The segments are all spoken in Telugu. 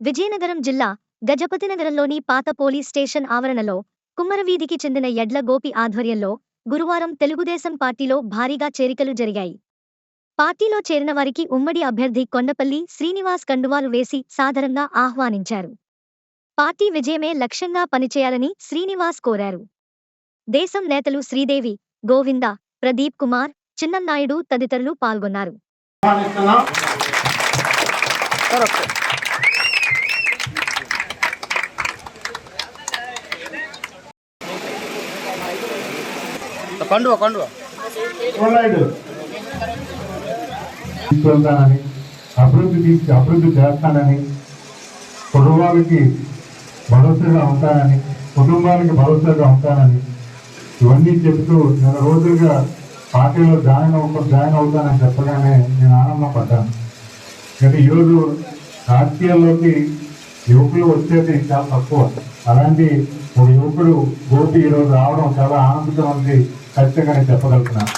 విజయనగరం జిల్లా గజపతినగరంలోని పాత పోలీస్ స్టేషన్ ఆవరణలో కుమ్మరవీధికి చెందిన యడ్ల గోపి ఆధ్వర్యంలో గురువారం తెలుగుదేశం పార్టీలో భారీగా చేరికలు జరిగాయి. పార్టీలో చేరిన వారికి ఉమ్మడి అభ్యర్థి కొండపల్లి శ్రీనివాస్ కండువాలు వేసి సాదరంగా ఆహ్వానించారు. పార్టీ విజయమే లక్ష్యంగా పనిచేయాలని శ్రీనివాస్ కోరారు. దేశం నేతలు శ్రీదేవి, గోవింద, ప్రదీప్ కుమార్, చిన్నన్నాయుడు తదితరులు పాల్గొన్నారు. అభివృద్ధి చేస్తానని, కుటుంబాలకి భరోసాగా ఉంటానని ఇవన్నీ చెబుతూ నెల రోజులుగా పార్టీలో జాయిన్ అవుతానని చెప్పగానే నేను ఆనందం పడ్డాను. కానీ ఈరోజు రాజకీయాల్లోకి యువకులు వచ్చేది చాలా తక్కువ. అలాంటి ఒక యువకుడు గోపి ఈరోజు రావడం చాలా ఆనందం ఉంది ఖచ్చితంగా నేను చెప్పగలుగుతున్నాను.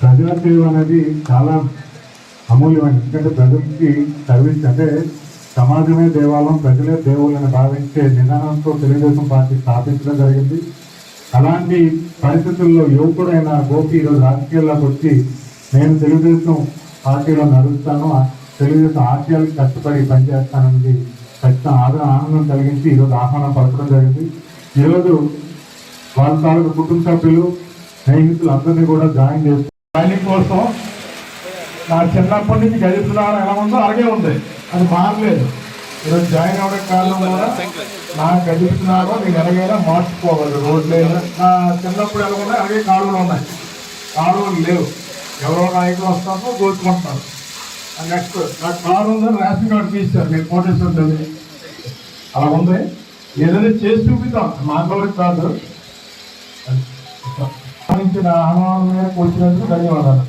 ప్రజాసేవ అనేది చాలా అమూల్యమైనది. ఎందుకంటే ప్రజలకి సర్వీస్ అంటే సమాజమే దేవాలయం, ప్రజలే దేవుళ్ళని భావించే నిదానంతో తెలుగుదేశం పార్టీ స్థాపించడం జరిగింది. అలాంటి పరిస్థితుల్లో యువకుడైన గోపి ఈరోజు రాజకీయాల్లోకి వచ్చి నేను తెలుగుదేశం పార్టీలో నడుస్తాను, తెలుగుదేశం ఆశయాలకు కష్టపడి పనిచేస్తానని ఖచ్చితంగా ఆనందం కలిగించి ఈరోజు ఆహ్వానం పలకడం జరిగింది. ఈరోజు వాళ్ళ తాలూకు కుటుంబ సభ్యులు, స్నేహితులు అందరినీ కూడా జాయిన్ చేస్తారు. జాయినింగ్ కోసం నా చిన్నప్పటి నుంచి గజపతినగరం ఎలా ఉందో అలాగే ఉంది, అది మారలేదు. ఈరోజు జాయిన్ అవ్వడానికి కారణం కూడా నా గజపతినగరం నేను ఎలాగైనా మార్చుకోవాలి. రోడ్లు నా చిన్నప్పుడు ఎలా ఉన్నాయి అలాగే కాలువలు ఉన్నాయి, కాలువలు లేవు. ఎవరో నాయకులు వస్తారో గోచుకుంటున్నారు. నెక్స్ట్ నాకు కారు ఉందని రేషన్ కార్డు తీస్తారు, నేను కోటేశ్వరం అలా ఉంది. ఏదైనా చేసి చూపిద్దాం, మానవుడికి కాదు. ఆహ్వానించిన ఆహ్వానం వచ్చినందుకు ధన్యవాదాలు.